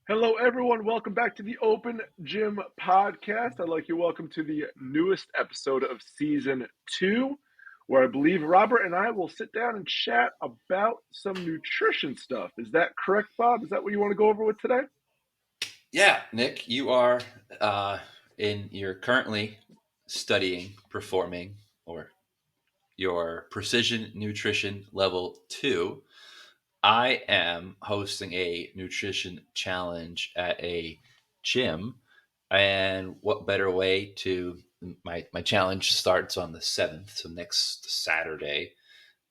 Hello, everyone. Welcome back to the Open Gym Podcast. I'd like you to welcome to the newest episode of season two, where I believe Robert and I will sit down and chat about some nutrition stuff. Is that correct, Bob? Is that what you want to go over with today? Yeah, Nick, you are you're currently studying, performing, or your precision nutrition level two. I am hosting a nutrition challenge at a gym. And what better way to my challenge starts on the 7th, so next Saturday.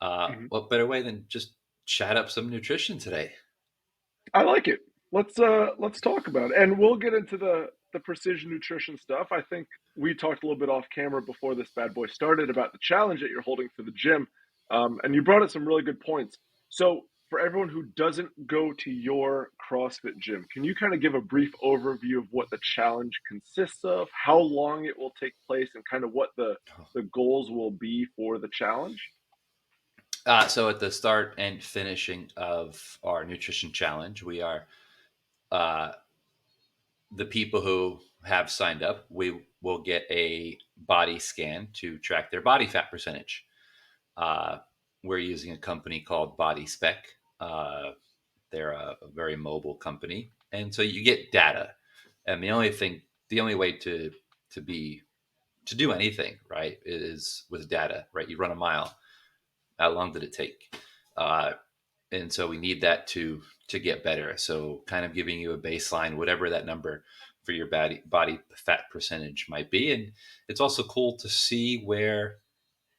Mhm. What better way than just chat up some nutrition today? I like it. Let's talk about it, and we'll get into the precision nutrition stuff. I think we talked a little bit off camera before this bad boy started about the challenge that you're holding for the gym, and you brought up some really good points. So, for everyone who doesn't go to your CrossFit gym, can you kind of give a brief overview of what the challenge consists of, how long it will take place, and kind of what the goals will be for the challenge? So at the start and finishing of our nutrition challenge, we are uh, the people who have signed up. We will get a body scan to track their body fat percentage. Uh, we're using a company called Body Spec. They're a very mobile company, and so you get data. And the only way to be to do anything right is with data. Right, you run a mile. How long did it take? Uh, and so we need that to get better. So kind of giving you a baseline, whatever that number for your body fat percentage might be. And it's also cool to see where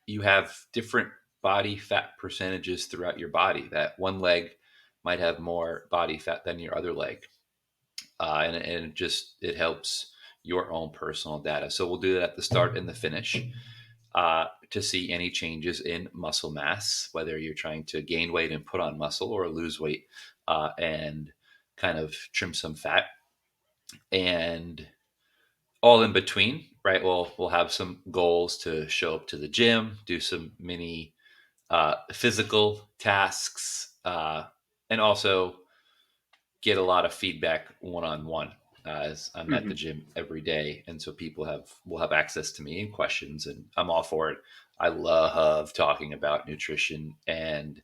you have different body fat percentages throughout your body. That one leg might have more body fat than your other leg, and it helps your own personal data. So we'll do that at the start and the finish, to see any changes in muscle mass, whether you're trying to gain weight and put on muscle or lose weight, and kind of trim some fat, and all in between. Right, we'll have some goals to show up to the gym, do some mini physical tasks, and also get a lot of feedback one on one. As I'm at the Hmm. gym every day, and so people have will have access to me and questions, and I'm all for it. I love talking about nutrition and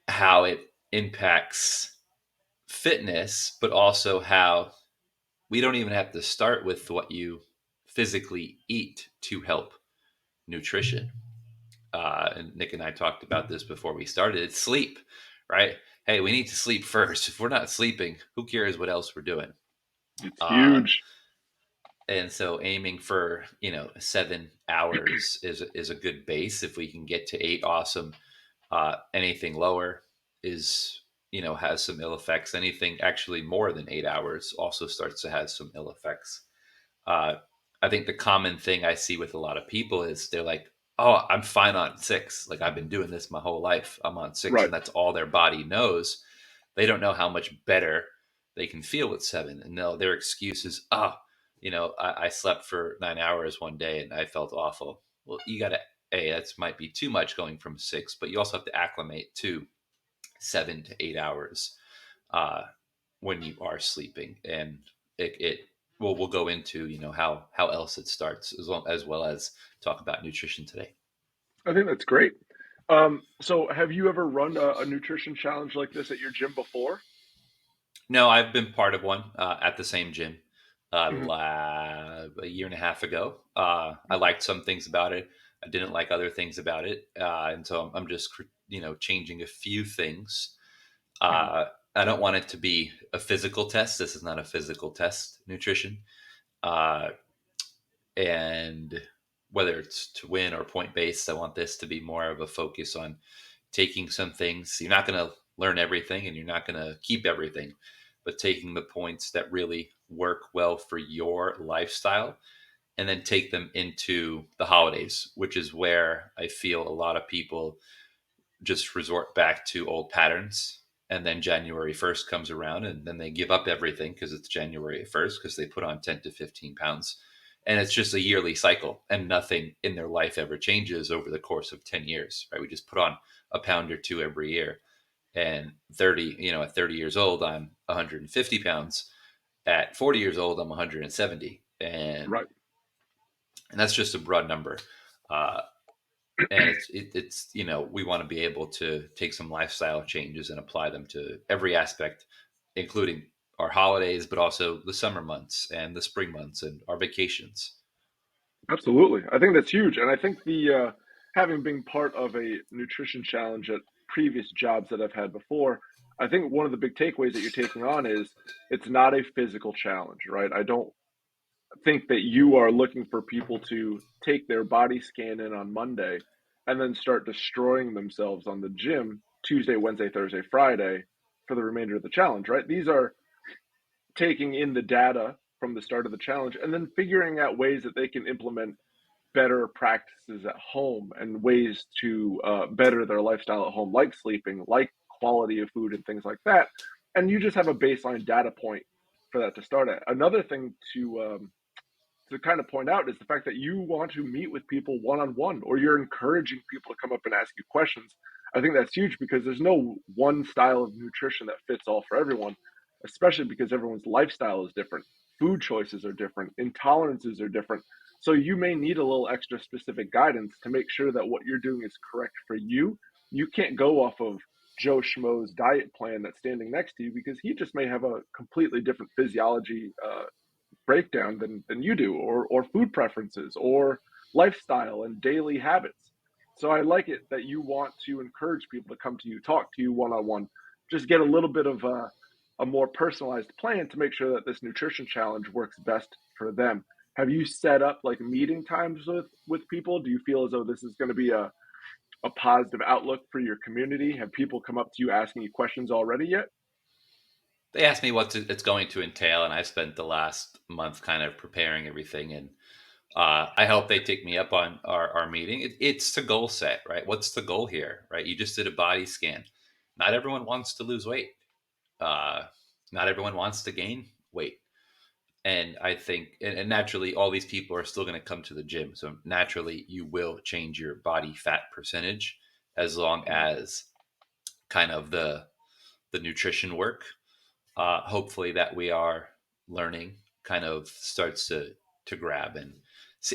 how it impacts fitness, but also how we don't even have to start with what you physically eat to help nutrition. And Nick and I talked about this before we started. It's sleep, right? Hey, we need to sleep first. If we're not sleeping, who cares what else we're doing? It's Uh, huge. and so aiming for 7 hours is a good base. If we can get to 8, awesome. Anything lower is has some ill effects. Anything actually more than 8 hours also starts to have some ill effects. uh, I think the common thing I see with a lot of people is they're like, oh, I'm fine on 6, like I've been doing this my whole life, I'm on 6, Right. and that's all their body knows. They don't know how much better they can feel with 7, and their excuse is, oh, I slept for 9 hours one day and I felt awful. Well, you gotta, that's might be too much going from 6, but you also have to acclimate to 7 to 8 hours, uh, when you are sleeping, and it we'll go into how else it starts, as well as talk about nutrition today. I think that's great. So have you ever run a nutrition challenge like this at your gym before? No, I've been part of one, at the same gym, Hmm. a year and a half ago. I liked some things about it. I didn't like other things about it, and so I'm just changing a few things. Hmm. Uh, I don't want it to be a physical test. This is not a physical test, nutrition. Uh, and whether it's to win or point based, I want this to be more of a focus on taking some things. You're not going to learn everything and you're not going to keep everything, but taking the points that really work well for your lifestyle and then take them into the holidays, which is where I feel a lot of people just resort back to old patterns. And then January 1st comes around and then they give up everything because it's January 1st because they put on 10 to 15 pounds. And it's just a yearly cycle and nothing in their life ever changes over the course of 10 years, right? We just put on a pound or two every year. And 30, at 30 years old, I'm 150 pounds. At 40 years old, I'm 170. Right. And that's just a broad number. Uh, and it's we want to be able to take some lifestyle changes and apply them to every aspect, including our holidays, but also the summer months and the spring months and our vacations. Absolutely. I think that's huge. And I think the having been part of a nutrition challenge at previous jobs that I've had before, I think one of the big takeaways that you're taking on is it's not a physical challenge, right? I don't think that you are looking for people to take their body scan in on Monday and then start destroying themselves on the gym Tuesday, Wednesday, Thursday, Friday for the remainder of the challenge, right? These are taking in the data from the start of the challenge and then figuring out ways that they can implement better practices at home and ways to better their lifestyle at home, like sleeping, like quality of food, and things like that. And you just have a baseline data point for that to start at. Another thing to kind of point out is the fact that you want to meet with people one on one, or you're encouraging people to come up and ask you questions. I think that's huge because there's no one style of nutrition that fits all for everyone, especially because everyone's lifestyle is different. Food choices are different, intolerances are different. So you may need a little extra specific guidance to make sure that what you're doing is correct for you. You can't go off of Joe Schmo's diet plan that's standing next to you because he just may have a completely different physiology breakdown than you do, or food preferences, or lifestyle and daily habits. So I like it that you want to encourage people to come to you, talk to you one on one, just get a little bit of a more personalized plan to make sure that this nutrition challenge works best for them. Have you set up like meeting times with people? Do you feel as though this is going to be a positive outlook for your community? Have people come up to you asking you questions already yet? They asked me it's going to entail, and I spent the last month kind of preparing everything. And I hope they take me up on our meeting. It's the goal set, right? What's the goal here, right? You just did a body scan. Not everyone wants to lose weight. Uh, Not everyone wants to gain weight. And I think, and naturally, all these people are still going to come to the gym. So naturally, you will change your body fat percentage as long as kind of the nutrition work, hopefully that we are learning kind of starts to grab. And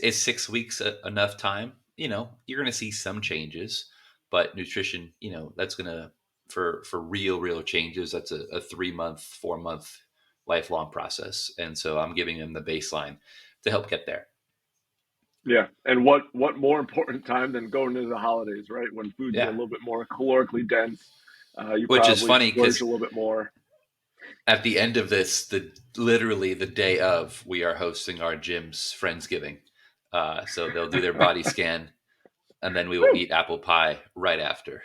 is 6 weeks enough time? You're going to see some changes, but nutrition, that's going to, for real changes, that's a 3 month 4 month lifelong process. And so I'm giving them the baseline to help get there. Yeah, and what more important time than going into the holidays, right? When foods are a Yeah, little bit more calorically dense, you which is probably funny splurge because a little bit more. at the end of this, literally the day of, we are hosting our gym's Friendsgiving. So they'll do their body scan, and then we will Whew, eat apple pie right after.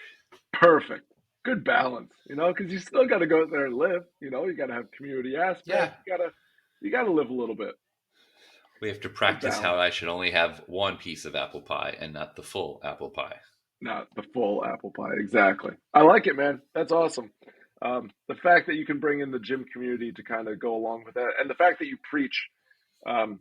perfect, good balance, because you still got to go out there and live. You got to have community Yeah, aspect. You got to live a little bit. we have to Good practice how balance, I should only have one piece of apple pie and not the full apple pie. not the full apple pie. Exactly. I like it, man. That's awesome. The fact that you can bring in the gym community to kind of go along with that, and the fact that you preach. Um,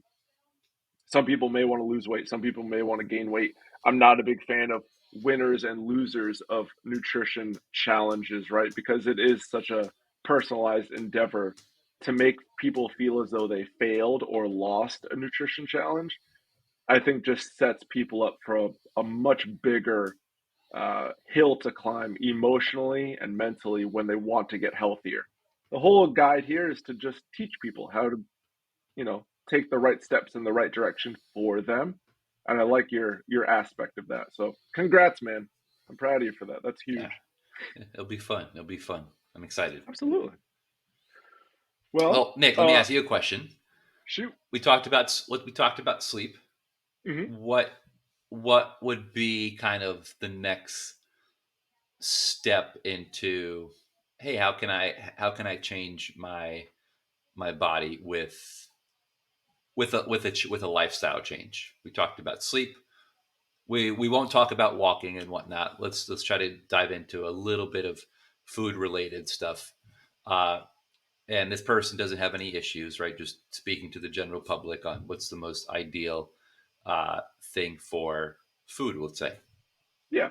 Some people may want to lose weight, some people may want to gain weight. I'm not a big fan of winners and losers of nutrition challenges, right? Because it is such a personalized endeavor to make people feel as though they failed or lost a nutrition challenge. I think just sets people up for a much bigger hill to climb emotionally and mentally when they want to get healthier. The whole guide here is to just teach people how to take the right steps in the right direction for them. And I like your aspect of that. So congrats, man. I'm proud of you for that. That's Yeah, huge. it'll be fun. It'll be fun. I'm excited. Absolutely. Well, Well, Nick, let me ask you a question. shoot. We talked about sleep. Hmm. What would be kind of the next step into, hey, how can I change my body with a lifestyle change? We talked about sleep. We won't talk about walking and whatnot. Let's try to dive into a little bit of food related stuff. Uh, and this person doesn't have any issues, right? Just speaking to the general public on what's the most ideal thing for food, let's say. Yeah.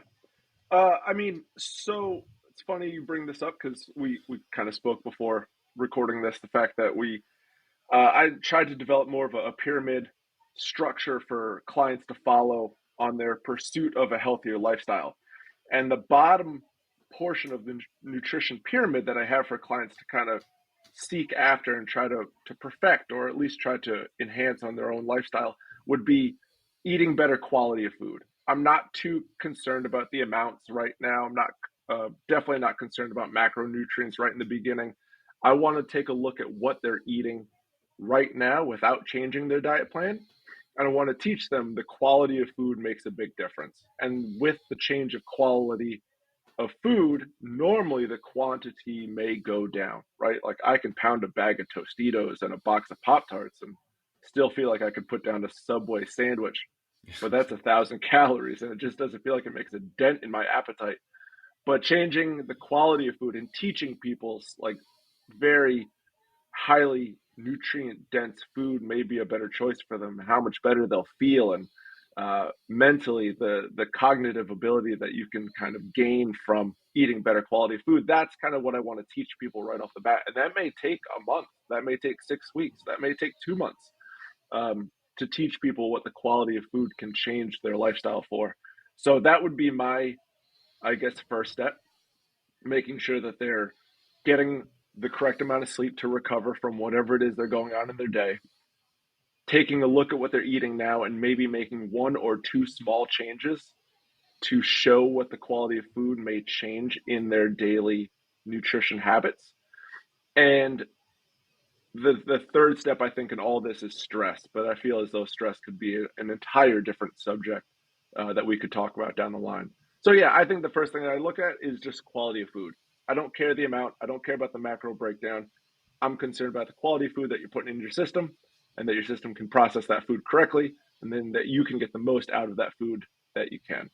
I mean, so it's funny you bring this up because we kind of spoke before recording this. The fact that I tried to develop more of a pyramid structure for clients to follow on their pursuit of a healthier lifestyle. And the bottom portion of the nutrition pyramid that I have for clients to kind of seek after and try to perfect or at least try to enhance on their own lifestyle would be eating better quality of food. I'm not too concerned about the amounts right now. I'm not definitely not concerned about macronutrients right in the beginning. I want to take a look at what they're eating right now without changing their diet plan. And I want to teach them the quality of food makes a big difference. And with the change of quality of food, normally the quantity may go down, right? Like I can pound a bag of Tostitos and a box of Pop Tarts and still feel like I could put down a Subway sandwich, but that's 1,000 calories and it just doesn't feel like it makes a dent in my appetite. But changing the quality of food and teaching people like very highly nutrient dense food may be a better choice for them, how much better they'll feel, and mentally the cognitive ability that you can kind of gain from eating better quality food. That's kind of what I want to teach people right off the bat, and that may take a month, that may take 6 weeks, that may take 2 months, to teach people what the quality of food can change their lifestyle for. So that would be my, I guess, first step, making sure that they're getting the correct amount of sleep to recover from whatever it is they're going on in their day, taking a look at what they're eating now and maybe making one or two small changes to show what the quality of food may change in their daily nutrition habits. And the third step, I think, in all this is stress, but I feel as though stress could be an entire different subject that we could talk about down the line. So yeah, I think the first thing that I look at is just quality of food. I don't care the amount. I don't care about the macro breakdown. I'm concerned about the quality of food that you're putting in your system and that your system can process that food correctly and then that you can get the most out of that food that you can.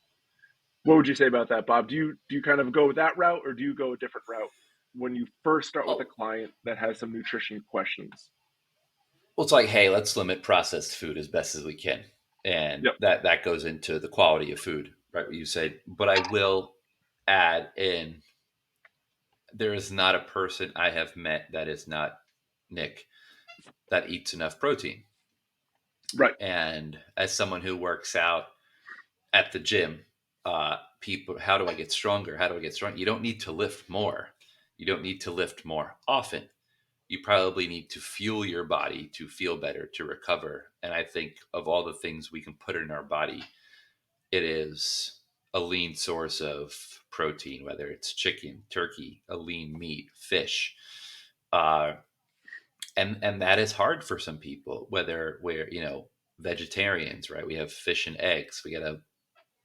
What would you say about that, Bob? Do you kind of go that route or do you go a different route when you first start with a Well, client that has some nutrition questions? well, it's like, hey, let's limit processed food as best as we can, and Yep. that goes into the quality of food, right? What you said, but I will add in, there is not a person I have met that is not Nick that eats enough protein. Right. And as someone who works out at the gym, people, how do I get stronger? How do I get stronger? You don't need to lift more. You don't need to lift more often. You probably need to fuel your body to feel better, to recover. And I think of all the things we can put in our body, it is a lean source of protein, whether it's chicken, turkey, a lean meat, fish. Uh, and that is hard for some people, whether we're, vegetarians, right? We have fish and eggs. We got to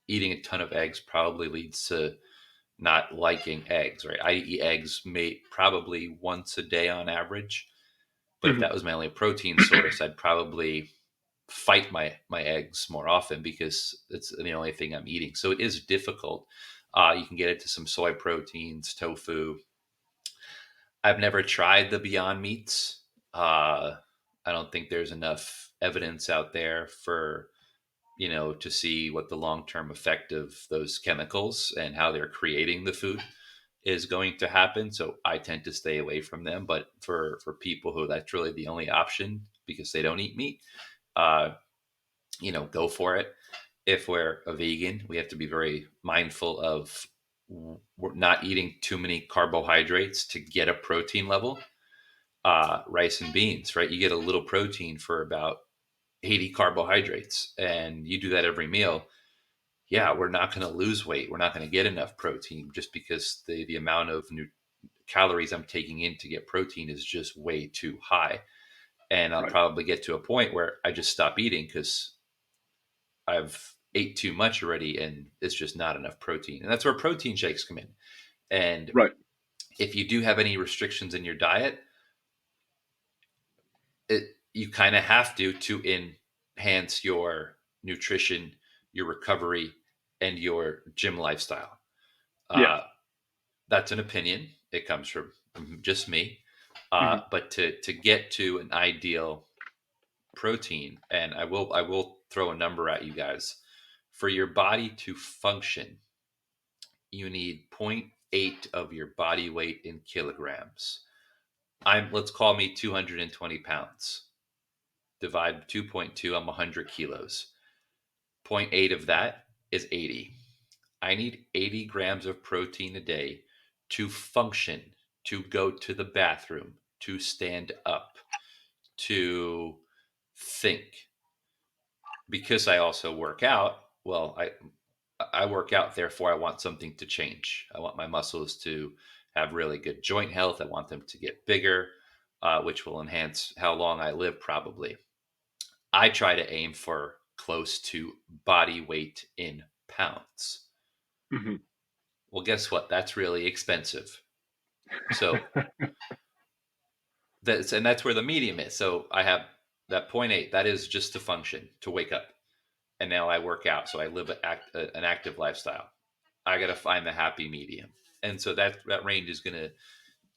eating a ton of eggs probably leads to not liking eggs, right? I eat eggs probably once a day on average, but if Mhm. that was my only protein source, I'd probably fight my eggs more often because it's the only thing I'm eating. So it is difficult. You can get into some soy proteins, tofu. I've never tried the Beyond Meats. I don't think there's enough evidence out there for to see what the long term effect of those chemicals and how they're creating the food is going to happen. So I tend to stay away from them. But for people who that's really the only option because they don't eat meat, uh, go for it. If we're a vegan, we have to be very mindful of we're not eating too many carbohydrates to get a protein level. Rice and beans, right? You get a little protein for about 80 carbohydrates, and you do that every meal. Yeah, we're not going to lose weight. We're not going to get enough protein just because the amount of calories I'm taking in to get protein is just way too high. And I'll Right. probably get to a point where I just stop eating because I've ate too much already and it's just not enough protein. And that's where protein shakes come in. And Right. if you do have any restrictions in your diet, you kind of have to enhance your nutrition, your recovery, and your gym lifestyle. Yeah. Uh, that's an opinion. It comes from just me. Mhm. But to get to an ideal protein, and I will throw a number at you guys. For your body to function, you need 0.8 of your body weight in kilograms. Let's call me 220 pounds. Divide 2.2, I'm 100 kilos. Zero point 0.8 of that is 80. I need 80 grams of protein a day to function, to go to the bathroom, to stand up, to think. Because I also work out, well, I work out, therefore I want something to change. I want my muscles to have really good joint health. I want them to get bigger, which will enhance how long I live, probably. I try to aim for close to body weight in pounds. Hmm. Well, guess what? That's really expensive. So that's where the medium is. So I have that 0.8. Point 0.8. That is just to function, to wake up. And now I work out. So I live an active lifestyle. I got to find the happy medium. And so that range is going to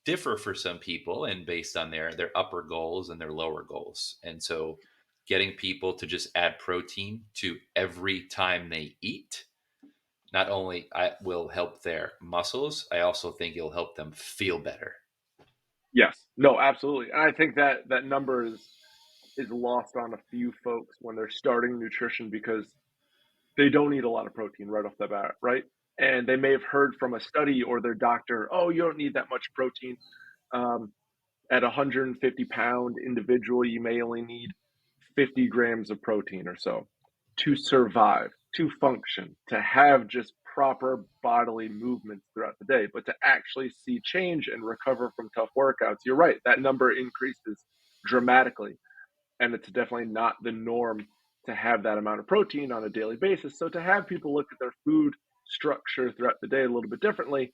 differ for some people and based on their upper goals and their lower goals. And so getting people to just add protein to every time they eat, not only I will help their muscles, I also think it'll help them feel better. Yes. No, absolutely. And I think that that number is lost on a few folks when they're starting nutrition because they don't eat a lot of protein right off the bat, right? And they may have heard from a study or their doctor, oh, you don't need that much protein. Um, at a 150-pound individual, you may only need 50 grams of protein or so to survive, to function, to have just proper bodily movements throughout the day. But to actually see change and recover from tough workouts, you're right, that number increases dramatically. And it's definitely not the norm to have that amount of protein on a daily basis. So to have people look at their food structure throughout the day a little bit differently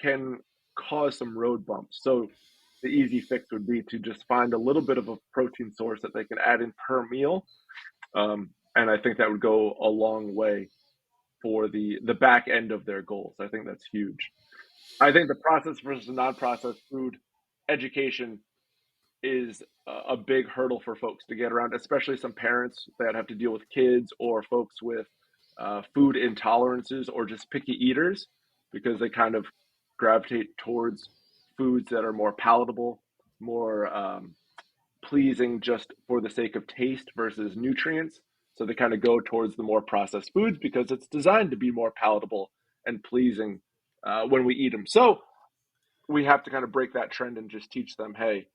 can cause some road bumps. So the easy fix would be to just find a little bit of a protein source that they can add in per meal. And I think that would go a long way for the back end of their goals. I think that's huge. I think the processed versus non-processed food education is a big hurdle for folks to get around, especially some parents that have to deal with kids or folks with food intolerances or just picky eaters because they kind of gravitate towards foods that are more palatable, more pleasing just for the sake of taste versus nutrients. So they kind of go towards the more processed foods because it's designed to be more palatable and pleasing when we eat them. So we have to kind of break that trend and just teach them, hey,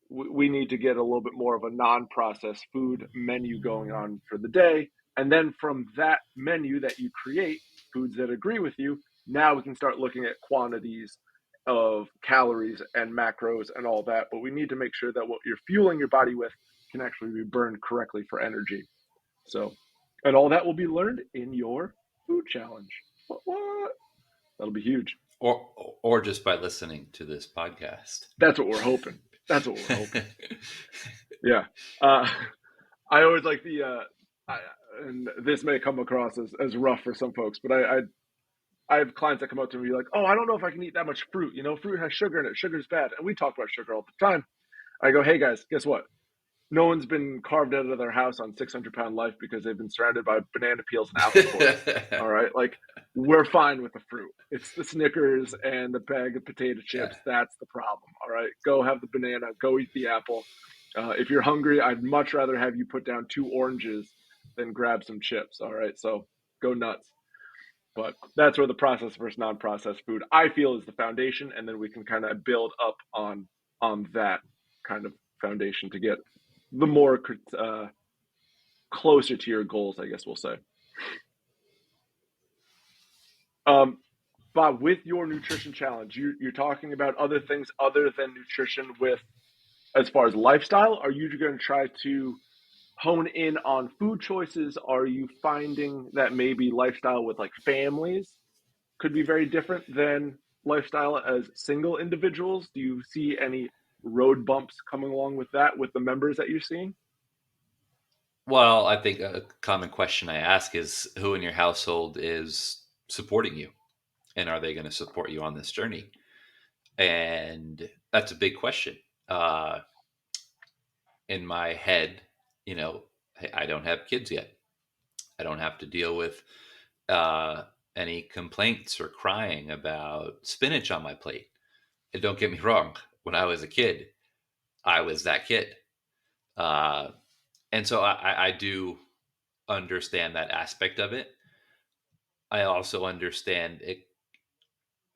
we need to get a little bit more of a non-processed food menu going on for the day. And then from that menu that you create, foods that agree with you, now we can start looking at quantities of calories and macros and all that. But we need to make sure that what you're fueling your body with can actually be burned correctly for energy. So, and all that will be learned in your food challenge. What? That'll be huge. Or just by listening to this podcast. That's what we're hoping. That's what we're hoping. Yeah. Uh, I always like I, and this may come across as rough for some folks, but I have clients that come up to me and be like, oh, I don't know if I can eat that much fruit. You know, fruit has sugar in it. Sugar's bad. And we talk about sugar all the time. I go, hey guys, guess what? No one's been carved out of their house on 600-pound life because they've been surrounded by banana peels and apple cores. All right. Like, we're fine with the fruit. It's the Snickers and the bag of potato Yeah. chips. That's the problem. All right. Go have the banana, go eat the apple. If you're hungry, I'd much rather have you put down 2 oranges than grab some chips. All right. So go nuts. But that's where the processed versus non-processed food I feel is the foundation, and then we can kind of build up on that kind of foundation to get the more closer to your goals, I guess we'll say. Um, Bob, with your nutrition challenge, you're talking about other things other than nutrition with as far as lifestyle. Are you going to try to hone in on food choices? Are you finding that maybe lifestyle with like families could be very different than lifestyle as single individuals? Do you see any road bumps coming along with that with the members that you're seeing? Well, I think a common question I ask is who in your household is supporting you and are they going to support you on this journey? And that's a big question. Uh, in my head, you know, hey, I don't have kids yet. I don't have to deal with uh, any complaints or crying about spinach on my plate. And don't get me wrong, when I was a kid, I was that kid. Uh, and so I do understand that aspect of it. I also understand it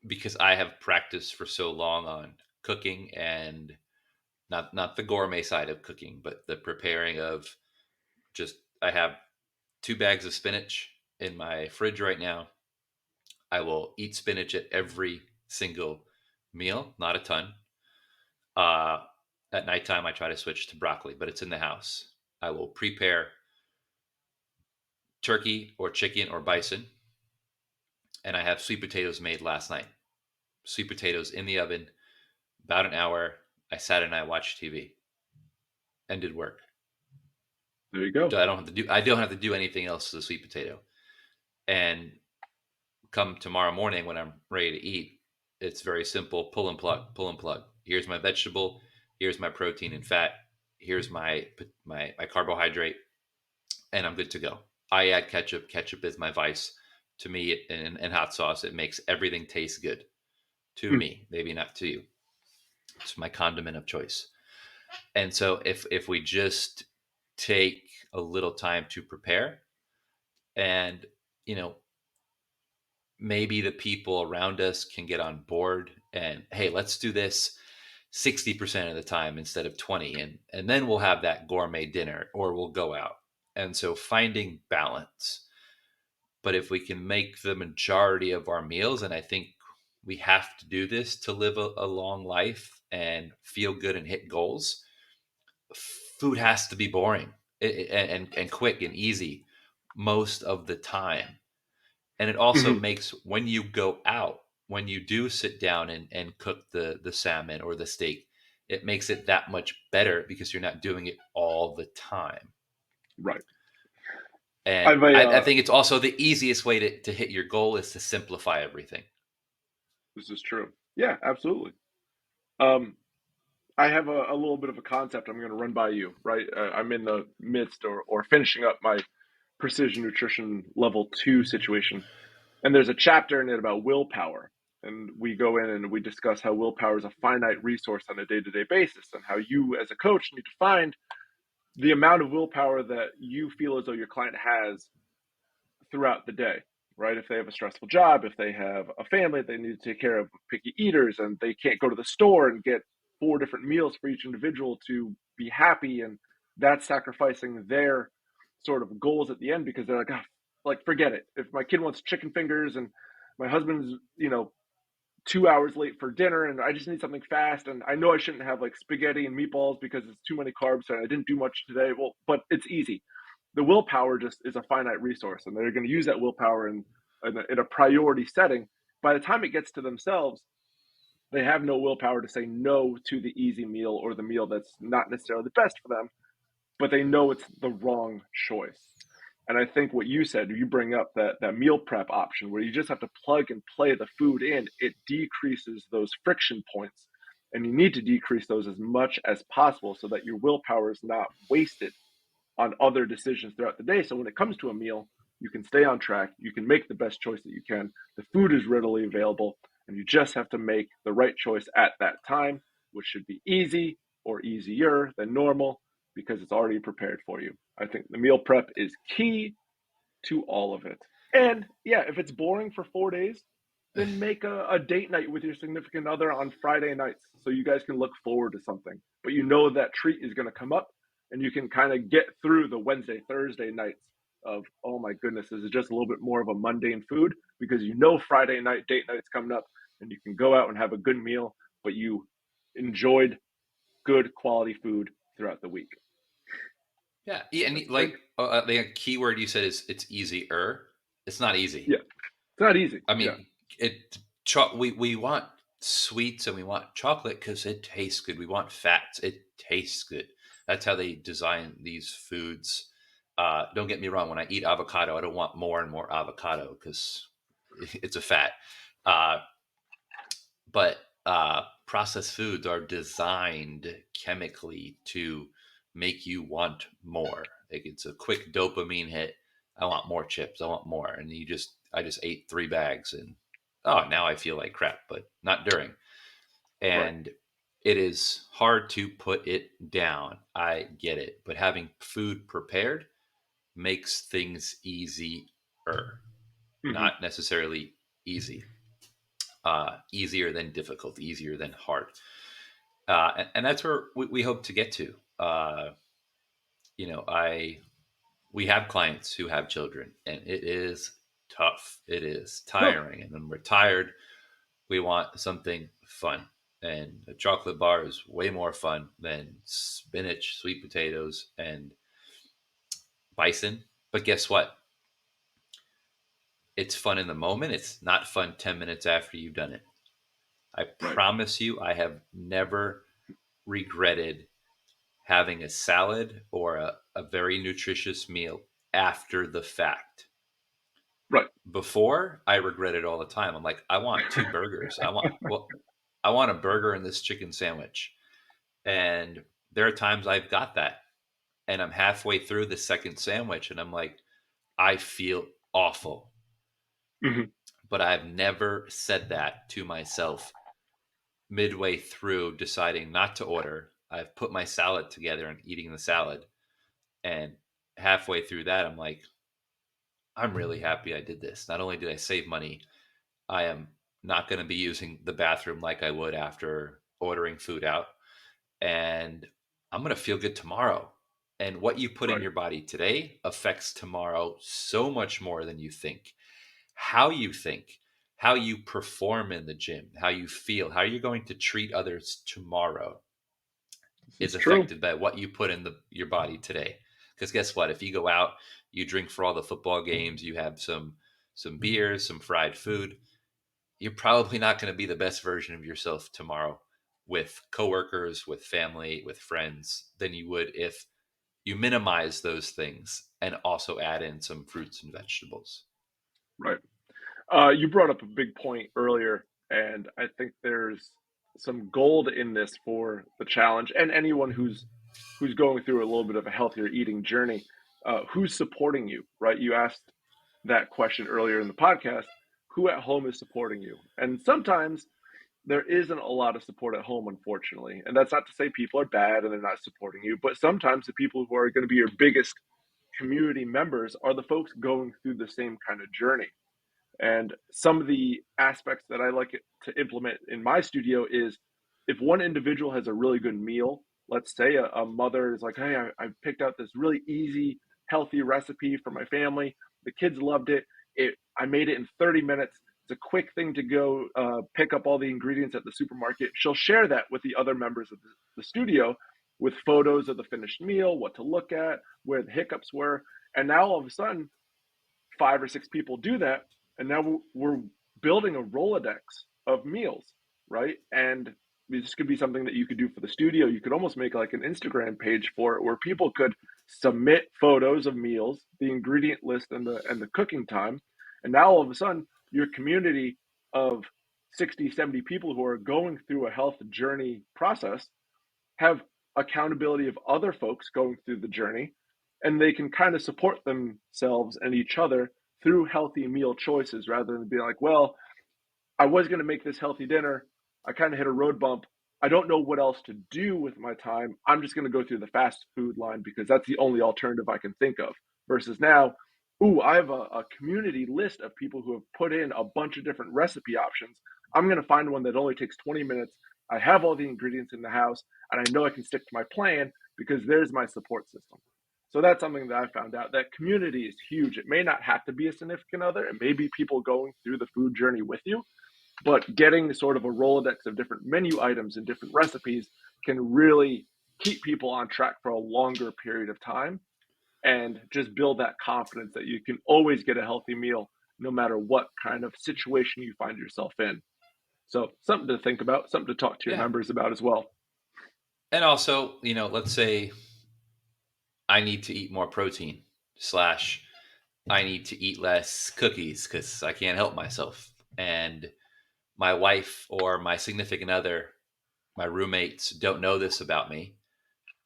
because I have practiced for so long on cooking, and not the gourmet side of cooking, but the preparing of just I have 2 bags of spinach in my fridge right now. I will eat spinach at every single meal, not a ton. Uh, at nighttime, I try to switch to broccoli, but it's in the house. I will prepare turkey or chicken or bison, and I have sweet potatoes made last night. Sweet potatoes in the oven, about an hour. I sat and I watched TV and did work. There you go. So I don't have to do anything else to the sweet potato. And come tomorrow morning when I'm ready to eat, it's very simple. Pull and plug, pull and plug. Here's my vegetable. Here's my protein and fat. Here's my carbohydrate, and I'm good to go. I add ketchup. Ketchup is my vice. To me, and hot sauce, it makes everything taste good. To Mm, me, maybe not to you. It's my condiment of choice. And so, if we just take a little time to prepare, and you know, maybe the people around us can get on board, and hey, let's do this 60% of the time instead of 20, and then we'll have that gourmet dinner or we'll go out. And so finding balance. But if we can make the majority of our meals, and I think we have to do this to live a long life and feel good and hit goals, food has to be boring and quick and easy most of the time. And it also mhm. makes when you go out, when you do sit down and cook the salmon or the steak, it makes it that much better because you're not doing it all the time. Right. And I've a I think it's also the easiest way to hit your goal is to simplify everything. This is true. Yeah, absolutely. Um, I have a little bit of a concept I'm going to run by you, right? I'm in the midst or finishing up my precision nutrition level 2 situation. And there's a chapter in it about willpower. And we go in and we discuss how willpower is a finite resource on a day to day basis, and how you, as a coach, need to find the amount of willpower that you feel as though your client has throughout the day, right? If they have a stressful job, if they have a family they need to take care of, picky eaters, and they can't go to the store and get 4 different meals for each individual to be happy, and that's sacrificing their sort of goals at the end because they're like, oh, like forget it. If my kid wants chicken fingers and my husband's, 2 hours late for dinner and I just need something fast and I know I shouldn't have like spaghetti and meatballs because it's too many carbs and I didn't do much today. Well, but it's easy. The willpower just is a finite resource and they're going to use that willpower in a priority setting. By the time it gets to themselves, they have no willpower to say no to the easy meal or the meal that's not necessarily the best for them, but they know it's the wrong choice. And I think what you said, you bring up that meal prep option where you just have to plug and play the food in, it decreases those friction points. And you need to decrease those as much as possible so that your willpower is not wasted on other decisions throughout the day. So when it comes to a meal, you can stay on track, you can make the best choice that you can. The food is readily available, and you just have to make the right choice at that time, which should be easy or easier than normal because it's already prepared for you. I think the meal prep is key to all of it. And yeah, if it's boring for 4 days, then make a date night with your significant other on Friday nights so you guys can look forward to something. But you know that treat is going to come up and you can kind of get through the Wednesday, Thursday nights of, oh my goodness, this is just a little bit more of a mundane food because you know Friday night date night's coming up and you can go out and have a good meal, but you enjoyed good quality food throughout the week. Yeah, yeah, and I like think, the key word you said is it's easier. It's not easy. yeah, it's not easy. I Yeah. mean, we want sweets and we want chocolate because it tastes good. We want fats. It tastes good. That's how they design these foods. Don't get me wrong. When I eat avocado, I don't want more and more avocado because it's a fat. Uh, but processed foods are designed chemically to make you want more. Like it's a quick dopamine hit. I want more chips. I want more, and you just I just ate 3 bags and oh, now I feel like crap, but not during. Right. And it is hard to put it down. I get it. But having food prepared makes things easier, Hmm. not necessarily easy. Easier than difficult, easier than hard. And that's where we hope to get to. You know, we have clients who have children, and it is tough. It is No. tiring. And when we're tired, we want something fun. And a chocolate bar is way more fun than spinach, sweet potatoes, and bison. But guess what? It's fun in the moment. It's not fun 10 minutes after you've done it. I Right. promise you, I have never regretted having a salad or a very nutritious meal after the fact. Right. Before, I regret it all the time. I'm like, I want 2 burgers. I want a burger and this chicken sandwich. And there are times I've got that and I'm halfway through the second sandwich and I'm like, I feel awful. Hmm. But I've never said that to myself midway through deciding not to order. I've put my salad together and eating the salad. And halfway through that, I'm like, I'm really happy I did this. Not only did I save money, I am not going to be using the bathroom like I would after ordering food out. And I'm going to feel good tomorrow. And what you put in Right. your body today affects tomorrow so much more than you think. How you think, how you perform in the gym, how you feel, how you're going to treat others tomorrow This is is true. affected by what you put in your body today. Because guess what? If you go out, you drink for all the football games, you have some beers, some fried food, you're probably not going to be the best version of yourself tomorrow with coworkers, with family, with friends than you would if you minimize those things and also add in some fruits and vegetables. Right. You brought up a big point earlier, and I think there's some gold in this for the challenge and anyone who's going through a little bit of a healthier eating journey. Who's supporting you, right? You asked that question earlier in the podcast. Who at home is supporting you? And sometimes there isn't a lot of support at home, unfortunately. And that's not to say people are bad and they're not supporting you, but sometimes the people who are going to be your biggest community members are the folks going through the same kind of journey. And some of the aspects that I like it to implement in my studio is if one individual has a really good meal, let's say a mother is like, hey, I picked out this really easy, healthy recipe for my family. The kids loved it. I made it in 30 minutes. It's a quick thing to go pick up all the ingredients at the supermarket. She'll share that with the other members of the studio with photos of the finished meal, what to look at, where the hiccups were. And now all of a sudden, 5 or 6 people do that, and now we're building a Rolodex of meals, right? And this could be something that you could do for the studio. You could almost make like an Instagram page for it where people could submit photos of meals, the ingredient list, and the cooking time. And now all of a sudden, your community of 60, 70 people who are going through a health journey process have accountability of other folks going through the journey, and they can kind of support themselves and each other through healthy meal choices rather than being like, well, I was going to make this healthy dinner. I kind of hit a road bump. I don't know what else to do with my time. I'm just going to go through the fast food line because that's the only alternative I can think of. Versus now, ooh, I have a community list of people who have put in a bunch of different recipe options. I'm going to find one that only takes 20 minutes. I have all the ingredients in the house and I know I can stick to my plan because there's my support system. So that's something that I found out that community is huge. It may not have to be a significant other. It may be people going through the food journey with you, but getting sort of a Rolodex of different menu items and different recipes can really keep people on track for a longer period of time and just build that confidence that you can always get a healthy meal no matter what kind of situation you find yourself in. So, something to think about, something to talk to your Yeah. members about as well. And also, let's say I need to eat more protein slash I need to eat less cookies because I can't help myself. And my wife or my significant other, my roommates don't know this about me.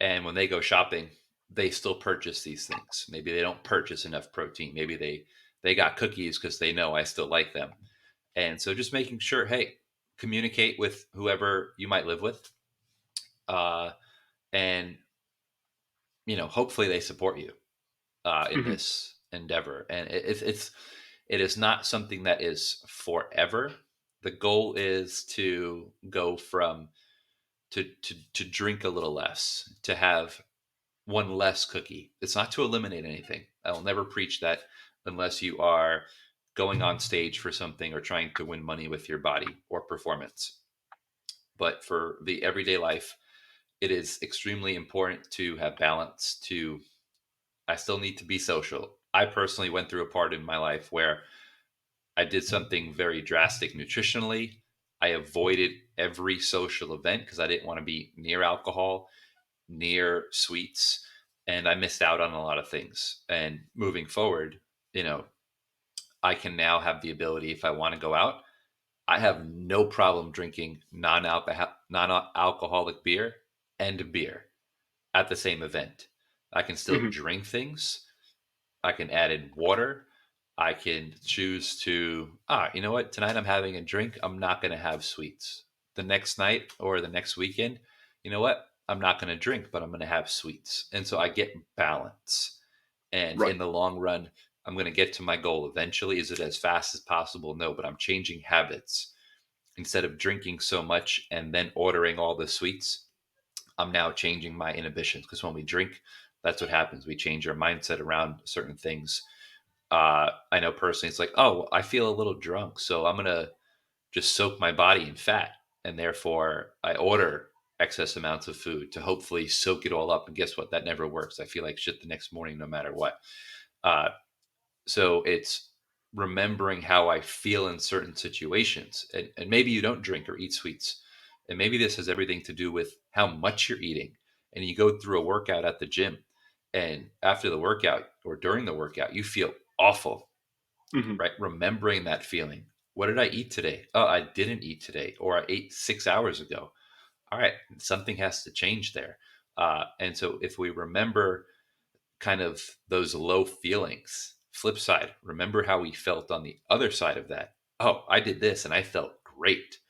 And when they go shopping, they still purchase these things. Maybe they don't purchase enough protein. Maybe they got cookies because they know I still like them. And so just making sure, hey, communicate with whoever you might live with, uh, and hopefully they support you in Hmm. this endeavor. And it is not something that is forever. The goal is to go from to drink a little less, to have one less cookie. It's not to eliminate anything. I will never preach that unless you are going on stage for something or trying to win money with your body or performance. But for the everyday life, it is extremely important to have balance. To I still need to be social. I personally went through a part in my life where I did something very drastic nutritionally. I avoided every social event because I didn't want to be near alcohol, near sweets, and I missed out on a lot of things. And moving forward, you know, I can now have the ability, if I want to go out, I have no problem drinking non-alcoholic beer and beer at the same event. I can still Hmm. drink things. I can add in water. I can choose to, you know what? Tonight I'm having a drink. I'm not going to have sweets. The next night or the next weekend, you know what? I'm not going to drink, but I'm going to have sweets. And so I get balance. And Right. in the long run, I'm going to get to my goal eventually. Is it as fast as possible? No, but I'm changing habits. Instead of drinking so much and then ordering all the sweets, I'm now changing my inhibitions, because when we drink, that's what happens. We change our mindset around certain things. I know personally, it's like, oh, I feel a little drunk, so I'm gonna just soak my body in fat, and therefore I order excess amounts of food to hopefully soak it all up. And guess what? That never works. I feel like shit the next morning, no matter what. Uh, so it's remembering how I feel in certain situations. And maybe you don't drink or eat sweets. And maybe this has everything to do with how much you're eating. And you go through a workout at the gym. And after the workout or during the workout, you feel awful, Hmm. right? Remembering that feeling. What did I eat today? Oh, I didn't eat today. Or I ate 6 hours ago. All right. Something has to change there. And so if we remember kind of those low feelings. Flip side, remember how we felt on the other side of that. Oh, I did this and I felt great.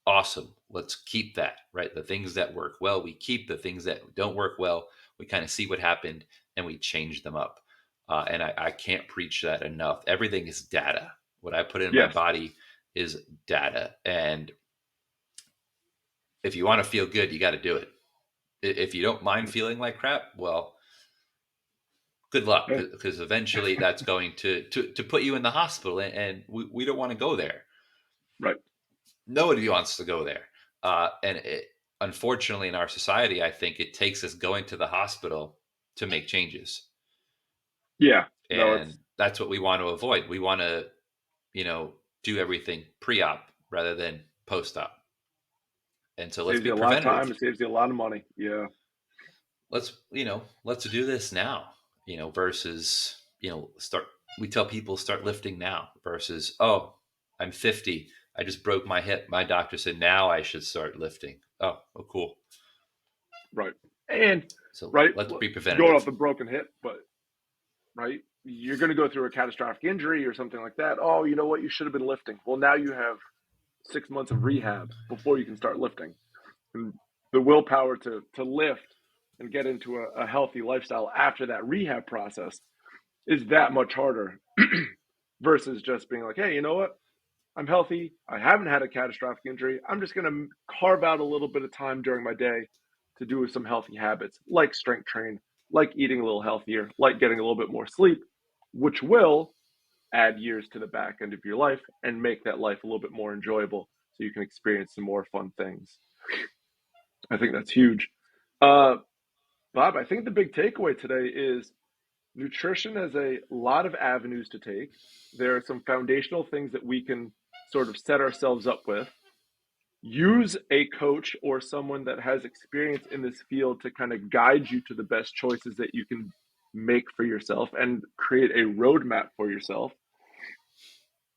Awesome. Let's keep that, right? The things that work well, we keep. The things that don't work well, we kind of see what happened and we change them up. And I can't preach that enough. Everything is data. What I put in my Yes. body is data. And if you want to feel good, you got to do it. If you don't mind feeling like crap, well, good luck, Yeah. because eventually that's going to put you in the hospital, and we don't want to go there. Right. Nobody wants to go there. Unfortunately, in our society, I think it takes us going to the hospital to make changes, Yeah. No, and that's what we want to avoid. We want to, do everything pre-op rather than post-op. And so let's saves be you a lot of time. preventative. It saves you a lot of money. Yeah. Let's do this now, versus, start, we tell people start lifting now versus, oh, I'm 50. I just broke my hip. My doctor said now I should start lifting. Oh, cool. Right. And So right, let's be going off preventative. the broken hip, but right, you're going to go through a catastrophic injury or something like that. Oh, you know what? You should have been lifting. Well, now you have 6 months of rehab before you can start lifting. And the willpower to lift and get into a healthy lifestyle after that rehab process is that much harder versus just being like, hey, you know what? I'm healthy. I haven't had a catastrophic injury. I'm just going to carve out a little bit of time during my day to do some healthy habits, like strength train, like eating a little healthier, like getting a little bit more sleep, which will add years to the back end of your life and make that life a little bit more enjoyable so you can experience some more fun things. I think that's huge. Uh, Bob, I think the big takeaway today is nutrition has a lot of avenues to take. There are some foundational things that we can sort of set ourselves up with. Use a coach or someone that has experience in this field to kind of guide you to the best choices that you can make for yourself and create a roadmap for yourself.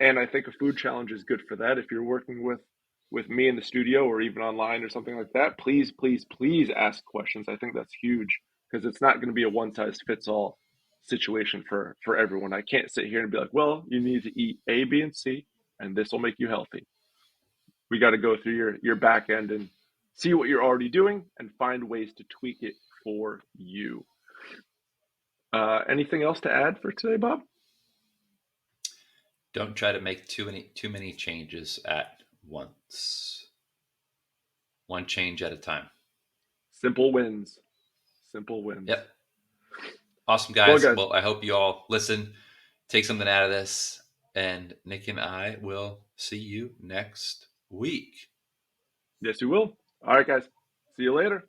And I think a food challenge is good for that. If you're working with me in the studio or even online or something like that, please, please, please ask questions. I think that's huge because it's not going to be a one size fits all. situation for everyone. I can't sit here and be like, well, you need to eat A, B, and C, and this will make you healthy. We got to go through your back end and see what you're already doing and find ways to tweak it for you. Anything else to add for today, Bob? Don't try to make too many changes at once. One change at a time. Simple wins. Simple wins. Yep. Awesome, Well, guys. guys, Well, I hope you all listen, take something out of this, and Nick and I will see you next week. yes, you will. All right, guys. See you later.